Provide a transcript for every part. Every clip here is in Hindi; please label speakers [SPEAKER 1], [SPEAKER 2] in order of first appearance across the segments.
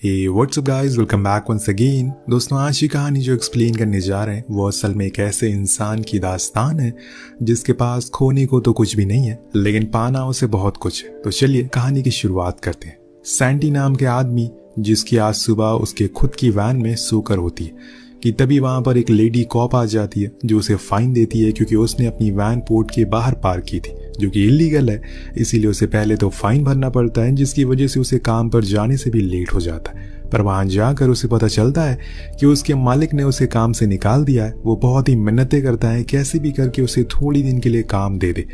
[SPEAKER 1] हे what's up guys, welcome back once again. दोस्तों, आज की कहानी जो एक्सप्लेन करने जा रहे हैं वो असल में एक ऐसे इंसान की दास्तान है जिसके पास खोने को तो कुछ भी नहीं है, लेकिन पाना उसे बहुत कुछ है। तो चलिए कहानी की शुरुआत करते हैं। सैंटी नाम के आदमी, जिसकी आज सुबह उसके खुद की वैन में सोकर होती है कि तभी वहां पर एक लेडी कॉप आ जाती है जो उसे फाइन देती है क्योंकि उसने अपनी वैन पोर्ट के बाहर पार्क की थी, जो कि इलीगल है। इसीलिए उसे पहले तो फाइन भरना पड़ता है, जिसकी वजह से उसे काम पर जाने से भी लेट हो जाता है। पर वहां जाकर उसे पता चलता है कि उसके मालिक ने उसे काम से निकाल दिया है। वो बहुत ही मिन्नतें करता है कैसे भी करके उसे थोड़ी दिन के लिए काम दे दे,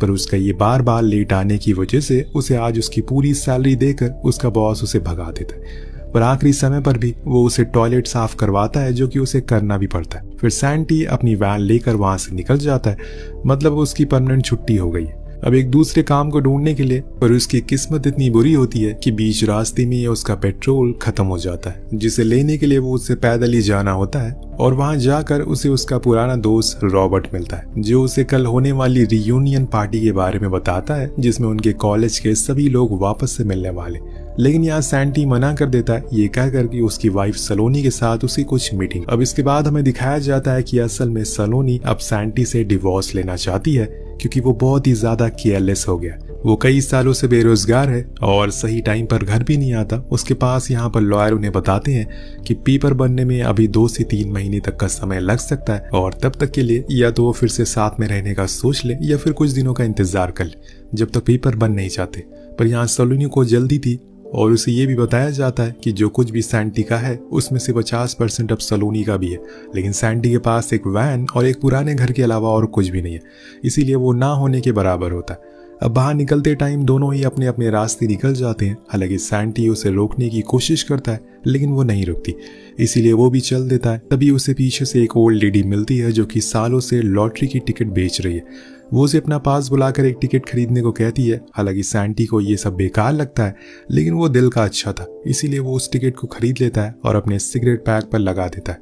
[SPEAKER 1] पर उसका ये बार बार लेट आने की वजह से उसे आज उसकी पूरी सैलरी देकर उसका बॉस उसे भगा देता है। पर आखिरी समय पर भी वो उसे टॉयलेट साफ करवाता है, जो कि उसे करना भी पड़ता है। फिर सैंटी अपनी वैन लेकर वहां से निकल जाता है, मतलब उसकी परमानेंट छुट्टी हो गई है अब एक दूसरे काम को ढूंढने के लिए। पर उसकी किस्मत इतनी बुरी होती है कि बीच रास्ते में उसका पेट्रोल खत्म हो जाता है, जिसे लेने के लिए वो उसे पैदल ही जाना होता है। और वहां जाकर उसे उसका पुराना दोस्त रॉबर्ट मिलता है, जो उसे कल होने वाली रियूनियन पार्टी के बारे में बताता है, जिसमें उनके कॉलेज के सभी लोग वापस से मिलने वाले। लेकिन यहाँ सैंटी मना कर देता है, ये कहकर कि उसकी वाइफ सलोनी के साथ उसी कुछ मीटिंग। अब इसके बाद हमें दिखाया जाता है कि असल में सलोनी अब सैंटी से डिवोर्स लेना चाहती है, क्योंकि वो बहुत ही ज्यादा केयरलेस हो गया। वो कई सालों से बेरोजगार है और सही टाइम पर घर भी नहीं आता। उसके पास यहाँ पर लॉयर उन्हें बताते हैं कि पेपर बनने में अभी 2 से 3 महीने तक का समय लग सकता है, और तब तक के लिए या तो वो फिर से साथ में रहने का सोच ले या फिर कुछ दिनों का इंतजार कर ले जब तक पेपर बन नहीं जाते। पर यहाँ सलोनी को जल्दी थी और उसे ये भी बताया जाता है कि जो कुछ भी सैंटी का है उसमें से 50% अब सलोनी का भी है। लेकिन सैंटी के पास एक वैन और एक पुराने घर के अलावा और कुछ भी नहीं है, इसीलिए वो ना होने के बराबर होता है। अब बाहर निकलते टाइम दोनों ही अपने अपने रास्ते निकल जाते हैं। हालांकि सैंटी उसे रोकने की कोशिश करता है, लेकिन वो नहीं रुकती, इसीलिए वो भी चल देता है। तभी उसे पीछे से एक ओल्ड लेडी मिलती है जो कि सालों से लॉटरी की टिकट बेच रही है। वो उसे अपना पास बुलाकर एक टिकट खरीदने को कहती है। हालांकि सैंटी को ये सब बेकार लगता है, लेकिन वो दिल का अच्छा था, इसीलिए वो उस टिकट को खरीद लेता है और अपने सिगरेट पैक पर लगा देता है।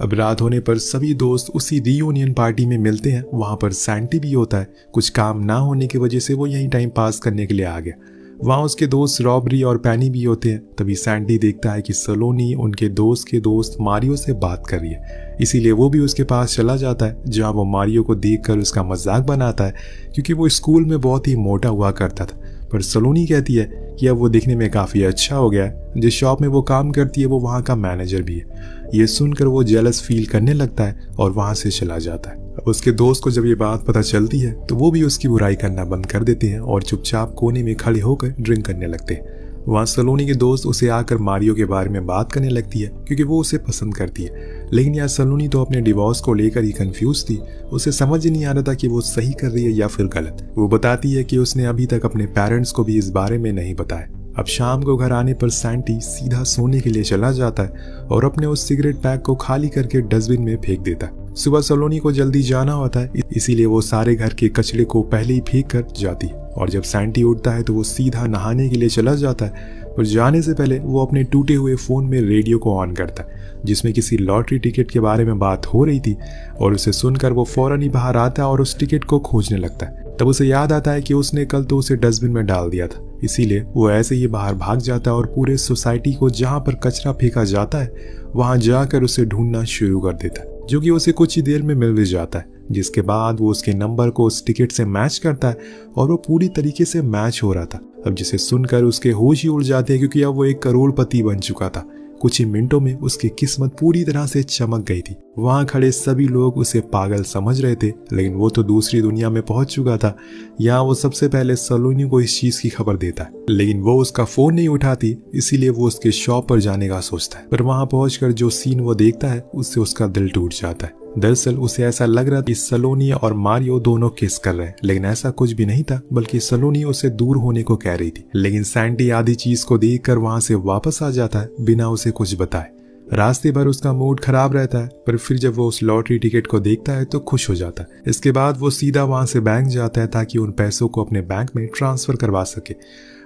[SPEAKER 1] अब रात होने पर सभी दोस्त उसी रियूनियन पार्टी में मिलते हैं। वहां पर सैंटी भी होता है। कुछ काम ना होने की वजह से वो यहीं टाइम पास करने के लिए आ गया। वहां उसके दोस्त रॉबरी और पैनी भी होते हैं। तभी सैंटी देखता है कि सलोनी उनके दोस्त के दोस्त मारियो से बात कर रही है, इसीलिए वो भी उसके पास चला जाता है, जहां वो मारियो को देखकर उसका मजाक बनाता है, क्योंकि वो स्कूल में बहुत ही मोटा हुआ करता था। पर सलोनी कहती है कि अब वो दिखने में काफी अच्छा हो गया है। जिस शॉप में वो काम करती है वो वहाँ का मैनेजर भी है। ये सुनकर वो जेलस फील करने लगता है और वहां से चला जाता है। अब उसके दोस्त को जब ये बात पता चलती है तो वो भी उसकी बुराई करना बंद कर देते हैं और चुपचाप कोने में खड़े होकर ड्रिंक करने लगते हैं। वहाँ सलोनी के दोस्त उसे आकर मारियो के बारे में बात करने लगती है, क्योंकि वो उसे पसंद करती है। लेकिन यार सलोनी तो अपने डिवोर्स को लेकर ही कंफ्यूज थी। उसे समझ ही नहीं आ रहा था कि वो सही कर रही है या फिर गलत। वो बताती है कि उसने अभी तक अपने पेरेंट्स को भी इस बारे में नहीं बताया। अब शाम को घर आने पर सैंटी सीधा सोने के लिए चला जाता है और अपने उस सिगरेट पैक को खाली करके डस्टबिन में फेंक देता है। सुबह सलोनी को जल्दी जाना होता है, इसीलिए वो सारे घर के कचरे को पहले ही फेंक कर जाती है। और जब सैंटी उठता है तो वो सीधा नहाने के लिए चला जाता है। और जाने से पहले वो अपने टूटे हुए फोन में रेडियो को ऑन करता है, जिसमें किसी लॉटरी टिकट के बारे में बात हो रही थी। और उसे सुनकर वो फौरन ही बाहर आता है और उस टिकट को खोजने लगता है। तब उसे याद आता है कि उसने कल तो उसे डस्टबिन में डाल दिया था, इसीलिए वो ऐसे ही बाहर भाग जाता है और पूरे सोसाइटी को जहाँ पर कचरा फेंका जाता है वहां जाकर उसे ढूंढना शुरू कर देता है, जो कि उसे कुछ ही देर में मिल भी जाता है। जिसके बाद वो उसके नंबर को उस टिकट से मैच करता है और वो पूरी तरीके से मैच हो रहा था। अब जिसे सुनकर उसके होश ही उड़ जाते हैं, क्योंकि अब वो एक करोड़पति बन चुका था। कुछ ही मिनटों में उसकी किस्मत पूरी तरह से चमक गई थी। वहां खड़े सभी लोग उसे पागल समझ रहे थे, लेकिन वो तो दूसरी दुनिया में पहुंच चुका था। यहाँ वो सबसे पहले सलोनी को इस चीज की खबर देता है, लेकिन वो उसका फोन नहीं उठाती, इसीलिए वो उसके शॉप पर जाने का सोचता है। पर वहां पहुंचकर जो सीन वो देखता है उससे उसका दिल टूट जाता है। दरअसल उसे ऐसा लग रहा था कि सलोनी और मारियो दोनों किस कर रहे हैं, लेकिन ऐसा कुछ भी नहीं था, बल्कि सलोनी उसे दूर होने को कह रही थी। लेकिन सैंटी आधी चीज को देखकर वहां से वापस आ जाता है बिना उसे कुछ बताए। रास्ते भर उसका मूड खराब रहता है, पर फिर जब वो उस लॉटरी टिकट को देखता है तो खुश हो जाता है। इसके बाद वो सीधा वहां से बैंक जाता है ताकि उन पैसों को अपने बैंक में ट्रांसफर करवा सके।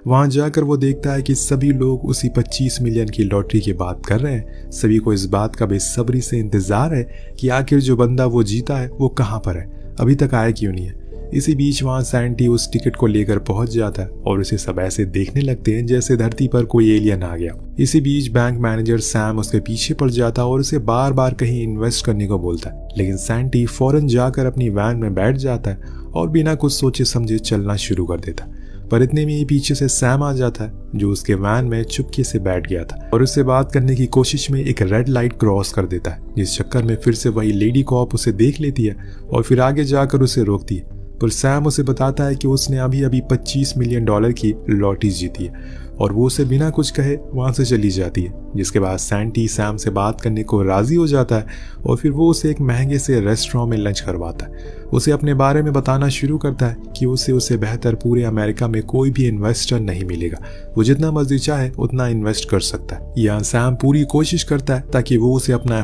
[SPEAKER 1] वहां जाकर वो देखता है कि सभी लोग उसी 25 मिलियन की लॉटरी की बात कर रहे हैं। सभी को इस बात का बेसब्री से इंतजार है कि आखिर जो बंदा वो जीता है वो कहाँ पर है, अभी तक आया क्यों नहीं है। इसी बीच वहाँ सैंटी उस टिकट को लेकर पहुंच जाता है और उसे सब ऐसे देखने लगते हैं जैसे धरती पर कोई एलियन आ गया। इसी बीच बैंक मैनेजर सैम उसके पीछे पड़ जाता है और उसे बार बार कहीं इन्वेस्ट करने को बोलता है, लेकिन सैंटी फौरन जाकर अपनी वैन में बैठ जाता है और बिना कुछ सोचे समझे चलना शुरू कर देता है। पर इतने में ही पीछे से सैम आ जाता है जो उसके वैन में चुपके से बैठ गया था और उससे बात करने की कोशिश में एक रेड लाइट क्रॉस कर देता है, जिस चक्कर में फिर से वही लेडी कॉप उसे देख लेती है और फिर आगे जाकर उसे रोकती है। पर सैम उसे बताता है कि उसने अभी अभी $25 मिलियन की लॉटरी जीती है और वो उसे बिना कुछ कहे वहां से चली जाती है। जिसके बाद सैंटी सैम से बात करने को राजी हो जाता है और फिर वो उसे एक महंगे से रेस्टोरेंट में लंच करवाता है। उसे अपने बारे में बताना शुरू करता है कि उसे बेहतर पूरे अमेरिका में कोई भी इन्वेस्टर नहीं मिलेगा, वो जितना मर्जी चाहे उतना इन्वेस्ट कर सकता है। यहाँ सैम पूरी कोशिश करता है ताकि वो उसे अपना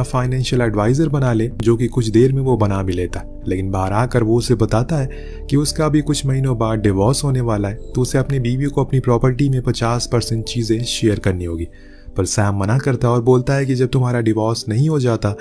[SPEAKER 1] फाइनेंशियल एडवाइजर बना ले, जो कि कुछ देर में वो बना भी लेता है। लेकिन बाहर आकर वो उसे बताता है कि उसका अभी कुछ महीनों बाद डिवोर्स होने वाला है, तो उसे अपनी बीवी को अपनी प्रॉपर्टी में 50% चीजें शेयर करनी होगी। पर सैम मना करता है और बोलता है कि जब तुम्हारा डिवोर्स नहीं हो जाता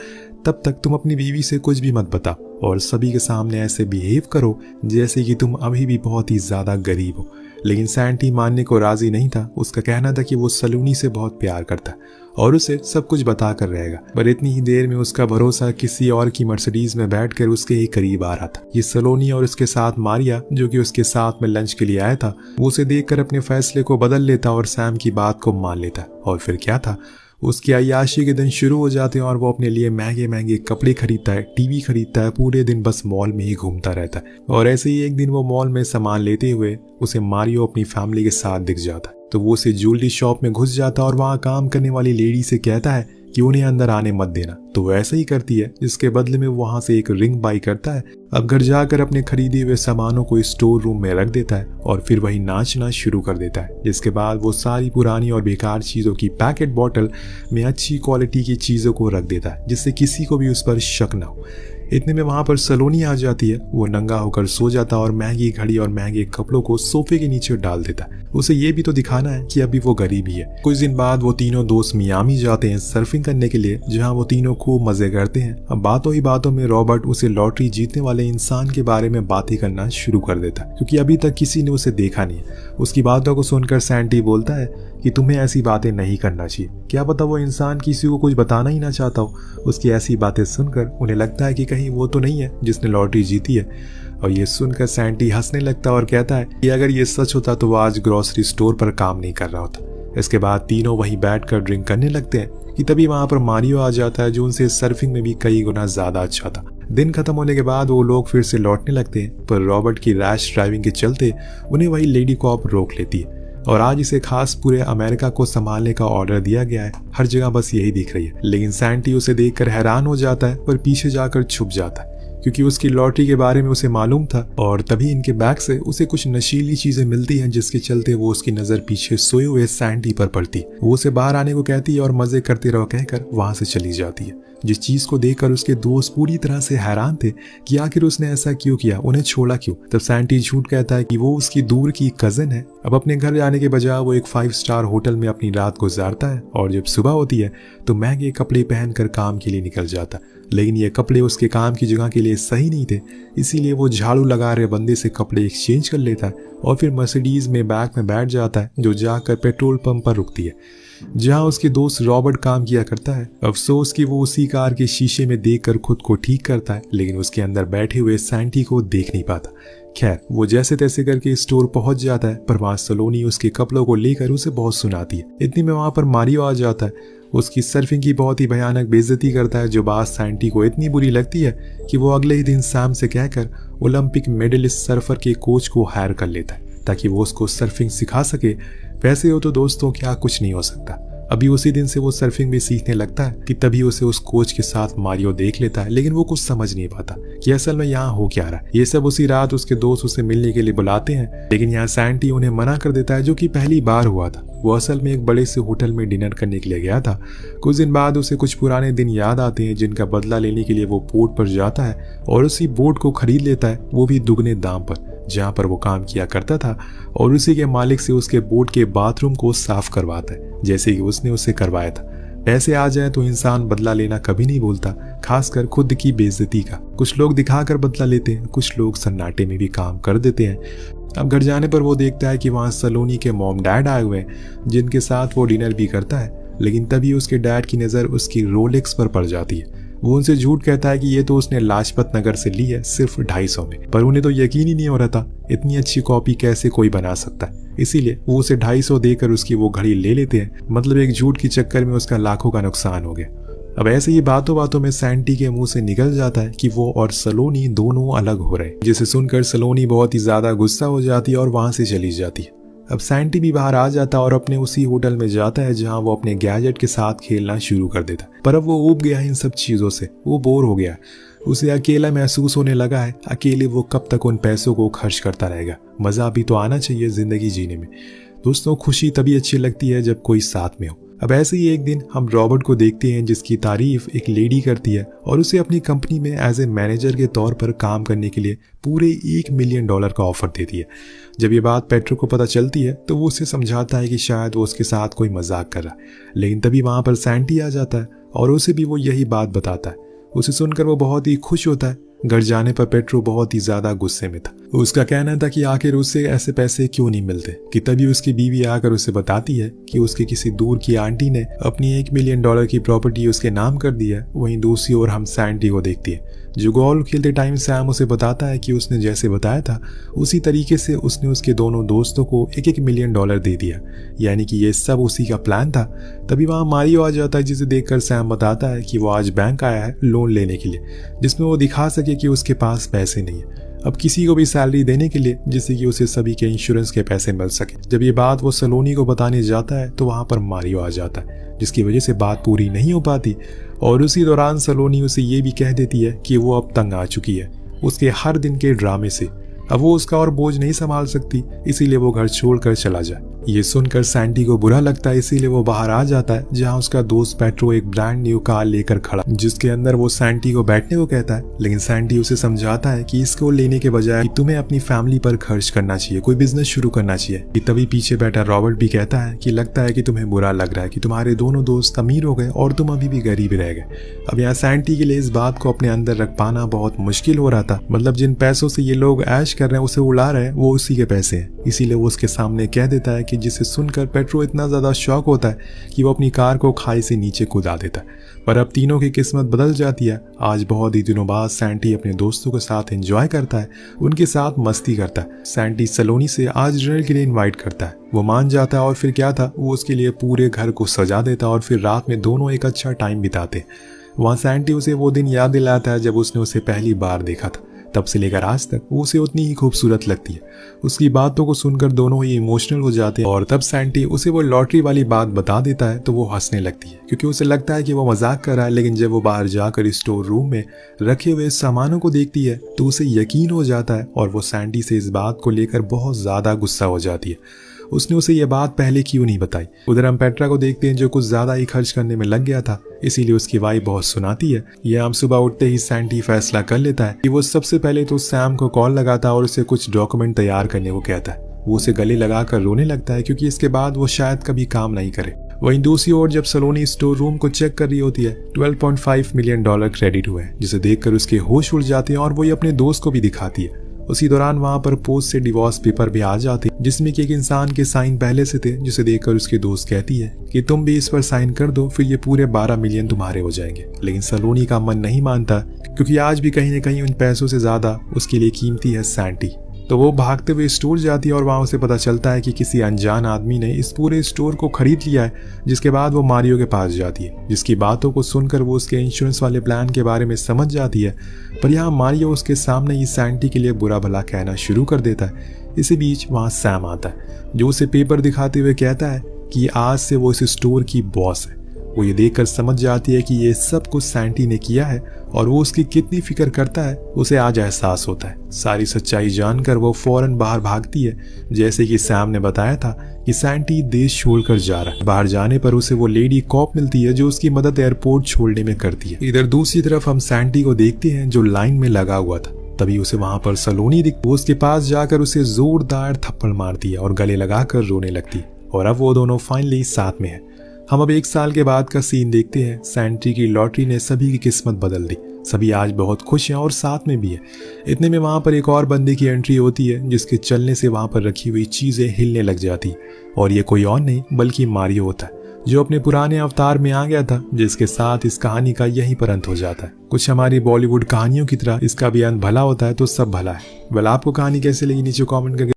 [SPEAKER 1] तब तक तुम अपनी बीवी से कुछ भी मत बताओ और सभी के सामने ऐसे बिहेव करो जैसे कि तुम अभी भी बहुत ही ज्यादा गरीब हो। लेकिन सैंटी मानने को राजी नहीं था। उसका कहना था कि वो सलोनी से बहुत प्यार करता है और उसे सब कुछ बता कर रहेगा। पर इतनी ही देर में उसका भरोसा किसी और की मर्सिडीज में बैठकर उसके ही करीब आ रहा था। ये सलोनी और उसके साथ मारिया, जो कि उसके साथ में लंच के लिए आया था, वो उसे देखकर अपने फैसले को बदल लेता और सैम की बात को मान लेता। और फिर क्या था, उसकी अय्याशी के दिन शुरू हो जाते हैं और वो अपने लिए महंगे महंगे कपड़े खरीदता है, टीवी खरीदता है, पूरे दिन बस मॉल में ही घूमता रहता है। और ऐसे ही एक दिन वो मॉल में सामान लेते हुए उसे मारियो अपनी फैमिली के साथ दिख जाता है, तो वो उसे ज्वेलरी शॉप में घुस जाता है और वहाँ काम करने वाली लेडी से कहता है कि उन्हें अंदर आने मत देना। तो वो ऐसा ही करती है, जिसके बदले में वहां से एक रिंग बाई करता है। अब घर जाकर अपने खरीदे हुए सामानों को स्टोर रूम में रख देता है और फिर वही नाचना शुरू कर देता है। जिसके बाद वो सारी पुरानी और बेकार चीजों की पैकेट बॉटल में अच्छी क्वालिटी की चीजों को रख देता है, जिससे किसी को भी उस पर शक न हो। इतने में वहां पर सलोनी आ जाती है। वो नंगा होकर सो जाता और महंगी घड़ी और महंगे कपड़ों को सोफे के नीचे डाल देता है। उसे ये भी तो दिखाना है कि अभी वो गरीब ही है। कुछ दिन बाद वो तीनों दोस्त मियामी जाते हैं सर्फिंग करने के लिए, जहां वो तीनों खूब मजे करते हैं। अब बातों ही बातों में रॉबर्ट उसे लॉटरी जीतने वाले इंसान के बारे में बातें करना शुरू कर देता है, क्योंकि अभी तक किसी ने उसे देखा नहीं है। उसकी बातों को सुनकर सैंटी बोलता है कि तुम्हें ऐसी बातें नहीं करना चाहिए, क्या पता वो इंसान किसी को कुछ बताना ही ना चाहता हो। उसकी ऐसी बातें सुनकर उन्हें लगता है कि कहीं वो तो नहीं है जिसने लॉटरी जीती है। और ये सुनकर सैंटी हंसने लगता और कहता है कि अगर ये सच होता तो वो आज ग्रोसरी स्टोर पर काम नहीं कर रहा होता। इसके बाद तीनों वहीं बैठकर ड्रिंक करने लगते हैं कि तभी वहां पर मारियो आ जाता है, जो उनसे सर्फिंग में भी कई गुना ज्यादा अच्छा था। दिन खत्म होने के बाद वो लोग फिर से लौटने लगते हैं, पर रॉबर्ट की रैश ड्राइविंग के चलते उन्हें वही लेडी कॉप रोक लेती है और आज इसे खास पूरे अमेरिका को संभालने का ऑर्डर दिया गया है। हर जगह बस यही दिख रही है। लेकिन सैंटी उसे देखकर हैरान हो जाता है, पर पीछे जाकर छुप जाता है, क्योंकि उसकी लॉटरी के बारे में उसे मालूम था। और तभी इनके बैग से उसे कुछ नशीली चीजें मिलती हैं, जिसके चलते वो उसकी नजर पीछे सोए हुए सैंटी पर पड़ती। वो उसे बाहर आने को कहती है और मजे करते रहो कहकर वहां से चली जाती है। जिस चीज को देखकर उसके दोस्त पूरी तरह से हैरान थे कि आखिर उसने ऐसा क्यों किया, उन्हें छोड़ा क्यों। तब सैंटी झूठ कहता है कि वो उसकी दूर की कजिन है। अब अपने घर जाने के बजाय वो एक 5 स्टार होटल में अपनी रात गुजारता है और जब सुबह होती है तो महंगे कपड़े पहनकर काम के लिए निकल जाता। लेकिन ये कपड़े उसके काम की जगह के लिए सही नहीं थे, इसीलिए वो झाड़ू लगा रहे बंदे से कपड़े एक्सचेंज कर लेता है और फिर मर्सिडीज में बैग में बैठ जाता है, जो जाकर पेट्रोल पंप पर रुकती है, जहां उसके दोस्त रॉबर्ट काम किया करता है। अफसोस कि वो उसी कार के शीशे में देखकर खुद को ठीक करता है, लेकिन उसके अंदर बैठे हुए सैंटी को देख नहीं पाता। खैर, वो जैसे तैसे करके स्टोर पहुंच जाता है, पर वहां सलोनी उसके कपड़ों को लेकर उसे बहुत सुनाती है। इतनी में वहां पर मारियो आ जाता है। उसकी सर्फिंग की बहुत ही भयानक बेइज्जती करता है, जो बात सैंटी को इतनी बुरी लगती है कि वो अगले ही दिन सैम से कहकर ओलंपिक मेडलिस्ट सर्फर के कोच को हायर कर लेता है, ताकि वो उसको सर्फिंग सिखा सके। वैसे हो तो दोस्तों क्या कुछ नहीं हो सकता। अभी उसी दिन से वो सर्फिंग भी सीखने लगता है कि तभी उसे उस कोच के साथ मारियो देख लेता है, लेकिन वो कुछ समझ नहीं पाता कि असल में यहाँ हो क्या रहा है। ये सब उसी रात उसके दोस्त उसे मिलने के लिए बुलाते हैं, लेकिन यहाँ सैंटी उन्हें मना कर देता है, जो कि पहली बार हुआ था। वो असल में एक बड़े से होटल में डिनर करने के लिए गया था। कुछ दिन बाद उसे कुछ पुराने दिन याद आते हैं, जिनका बदला लेने के लिए वो बोट पर जाता है और उसी बोट को खरीद लेता है, वो भी दुगने दाम पर, जहाँ पर वो काम किया करता था, और उसी के मालिक से उसके बोट के बाथरूम को साफ करवाता है, जैसे कि उसने उसे करवाया था। पैसे आ जाए तो इंसान बदला लेना कभी नहीं भूलता, खासकर खुद की बेइज्जती का। कुछ लोग दिखाकर बदला लेते हैं, कुछ लोग सन्नाटे में भी काम कर देते हैं। अब घर जाने पर वो देखता है कि वहाँ सलोनी के मॉम डैड आए हुए हैं, जिनके साथ वो डिनर भी करता है। लेकिन तभी उसके डैड की नज़र उसकी रोलेक्स पर पड़ जाती है। वो उनसे झूठ कहता है कि ये तो उसने लाजपत नगर से ली है, सिर्फ 250 में। पर उन्हें तो यकीन ही नहीं हो रहा था, इतनी अच्छी कॉपी कैसे कोई बना सकता है। इसीलिए वो उसे 250 देकर उसकी वो घड़ी ले लेते हैं। मतलब एक झूठ के चक्कर में उसका लाखों का नुकसान हो गया। अब ऐसे ही बातों बातों में सैंटी के मुंह से निकल जाता है कि वो और सलोनी दोनों अलग हो रहे हैं, जिसे सुनकर सलोनी बहुत ही ज्यादा गुस्सा हो जाती है और वहां से चली जाती है। अब सैंटी भी बाहर आ जाता है और अपने उसी होटल में जाता है जहां वो अपने गैजेट के साथ खेलना शुरू कर देता है। पर अब वो ऊब गया है इन सब चीजों से, वो बोर हो गया। उसे अकेला महसूस होने लगा है। अकेले वो कब तक उन पैसों को खर्च करता रहेगा। मजा भी तो आना चाहिए जिंदगी जीने में। दोस्तों, खुशी तभी अच्छी लगती है जब कोई साथ में हो। अब ऐसे ही एक दिन हम रॉबर्ट को देखते हैं, जिसकी तारीफ एक लेडी करती है और उसे अपनी कंपनी में एज ए मैनेजर के तौर पर काम करने के लिए पूरे $1 मिलियन का ऑफर देती है। जब ये बात पेट्रो को पता चलती है तो वो उसे समझाता है कि शायद वो उसके साथ कोई मजाक कर रहा है। लेकिन तभी वहां पर सैंटी आ जाता है और उसे भी वो यही बात बताता है। उसे सुनकर वो बहुत ही खुश होता है। घर जाने पर पेट्रो बहुत ही ज्यादा गुस्से में था। उसका कहना था कि आखिर उससे ऐसे पैसे क्यों नहीं मिलते। कि तभी उसकी बीवी आकर उसे बताती है कि उसके किसी दूर की आंटी ने अपनी $1 मिलियन की प्रॉपर्टी उसके नाम कर दी है। वहीं दूसरी ओर हम सैंटी को देखती है, जो गोल्फ खेलते टाइम सैम उसे बताता है कि उसने जैसे बताया था उसी तरीके से उसने उसके दोनों दोस्तों को $1 मिलियन दे दिया, यानी कि ये सब उसी का प्लान था। तभी वहां मारियो आ जाता है, जिसे देखकर सैम बताता है कि वो आज बैंक आया है लोन लेने के लिए, जिसमें वो दिखा सके कि उसके पास पैसे नहीं है अब किसी को भी सैलरी देने के लिए, जिससे कि उसे सभी के इंश्योरेंस के पैसे मिल सके। जब ये बात वो सलोनी को बताने जाता है तो वहां पर मारियो आ जाता है, जिसकी वजह से बात पूरी नहीं हो पाती। और उसी दौरान सलोनी उसे ये भी कह देती है कि वो अब तंग आ चुकी है उसके हर दिन के ड्रामे से। अब वो उसका और बोझ नहीं संभाल सकती, इसीलिए वो घर छोड़कर चला जाए। ये सुनकर सैंटी को बुरा लगता है, इसीलिए वो बाहर आ जाता है, जहां उसका दोस्त पेट्रो एक ब्रांड न्यू कार लेकर खड़ा, जिसके अंदर वो सैंटी को बैठने को कहता है। लेकिन सैंटी उसे समझाता है कि इसको लेने के बजाय तुम्हें अपनी फैमिली पर खर्च करना चाहिए, कोई बिजनेस शुरू करना चाहिए। तभी पीछे बैठा रॉबर्ट भी कहता है कि लगता है कि तुम्हें बुरा लग रहा है कि तुम्हारे दोनों दोस्त अमीर हो गए और तुम अभी भी गरीब रह गए। अब यहाँ सैंटी के लिए इस बात को अपने अंदर रख पाना बहुत मुश्किल हो रहा था। मतलब जिन पैसों से ये लोग ऐश कर रहे हैं, उसे उड़ा रहे हैं, वो उसी के पैसे हैं। इसीलिए वो उसके सामने कह देता है कि जिसे सुनकर पेट्रो इतना ज्यादा शॉक होता है कि वो अपनी कार को खाई से नीचे कूदा देता है। पर अब तीनों की किस्मत बदल जाती है। आज बहुत ही दिनों बाद सैंटी अपने दोस्तों के साथ एंजॉय करता है, उनके साथ मस्ती करता है। सैंटी सलोनी से आज डिनर के लिए इनवाइट करता है। वो मान जाता है और फिर क्या था, वो उसके लिए पूरे घर को सजा देता है और फिर रात में दोनों एक अच्छा टाइम बिताते। वहाँ सैंटी उसे वो दिन याद दिलाता है जब उसने उसे पहली बार देखा था। तब से लेकर आज तक वो उसे उतनी ही खूबसूरत लगती है। उसकी बातों को सुनकर दोनों ही इमोशनल हो जाते हैं और तब सैंटी उसे वो लॉटरी वाली बात बता देता है तो वो हंसने लगती है, क्योंकि उसे लगता है कि वो मजाक कर रहा है। लेकिन जब वो बाहर जाकर स्टोर रूम में रखे हुए सामानों को देखती है तो उसे यकीन हो जाता है और वो सैंटी से इस बात को लेकर बहुत ज्यादा गुस्सा हो जाती है। उसने उसे यह बात पहले क्यों नहीं बताई। उधर हम पेट्रा को देखते हैं, जो कुछ ज्यादा ही खर्च करने में लग गया था, इसीलिए उसकी वाइफ बहुत सुनाती है। यह हम सुबह उठते ही सैंटी फैसला कर लेता है कि वो सबसे पहले तो सैम को कॉल लगाता और उसे कुछ डॉक्यूमेंट तैयार करने को कहता है। वो उसे गले लगाकर रोने लगता है, क्योंकि इसके बाद वो शायद कभी काम नहीं करे। वहीं दूसरी ओर जब सलोनी स्टोर रूम को चेक कर रही होती है, $12.5 मिलियन क्रेडिट हुए हैं, जिसे देखकर उसके होश उड़ जाते हैं और वो ये अपने दोस्त को भी दिखाती है। उसी दौरान वहां पर पोस्ट से डिवोर्स पेपर भी आ जाते, जिसमें कि एक इंसान के साइन पहले से थे, जिसे देखकर उसके दोस्त कहती है कि तुम भी इस पर साइन कर दो, फिर ये पूरे 12 मिलियन तुम्हारे हो जाएंगे। लेकिन सलोनी का मन नहीं मानता, क्योंकि आज भी कहीं न कहीं उन पैसों से ज्यादा उसके लिए कीमती है सैंटी। तो वो भागते हुए स्टोर जाती है और वहां उसे पता चलता है कि किसी अनजान आदमी ने इस पूरे स्टोर को खरीद लिया है। जिसके बाद वो मारियो के पास जाती है, जिसकी बातों को सुनकर वो उसके इंश्योरेंस वाले प्लान के बारे में समझ जाती है। पर यहाँ मारियो उसके सामने ही सैंटी के लिए बुरा भला कहना शुरू कर देता है। इसी बीच वहाँ सैम आता है, जो उसे पेपर दिखाते हुए कहता है कि आज से वो इस स्टोर की बॉस है। वो ये देखकर समझ जाती है कि ये सब कुछ सैंटी ने किया है और वो उसकी कितनी फिक्र करता है, उसे आज एहसास होता है। सारी सच्चाई जानकर वो फौरन बाहर भागती है, जैसे कि सैम ने बताया था कि सैंटी देश छोड़कर जा रहा है। बाहर जाने पर उसे वो लेडी कॉप मिलती है, जो उसकी मदद एयरपोर्ट छोड़ने में करती है। इधर दूसरी तरफ हम सैंटी को देखते हैं, जो लाइन में लगा हुआ था। तभी उसे वहां पर सलोनी दिखती, वो उसके पास जाकर उसे जोरदार थप्पड़ मारती है और गले लगाकर रोने लगती है। और अब वो दोनों फाइनली साथ में है। हम अब 1 साल के बाद का सीन देखते हैं। सैंट्री की लॉटरी ने सभी की किस्मत बदल दी। सभी आज बहुत खुश हैं और साथ में भी है। इतने में वहां पर एक और बंदे की एंट्री होती है, जिसके चलने से वहां पर रखी हुई चीजें हिलने लग जाती। और ये कोई और नहीं बल्कि मारियो होता है, जो अपने पुराने अवतार में आ गया था, जिसके साथ इस कहानी का यही पर अंत हो जाता है। कुछ हमारी बॉलीवुड कहानियों की तरह इसका भी अंत भला होता है तो सब भला है। वेल, आपको कहानी कैसे लगी नीचे कमेंट करके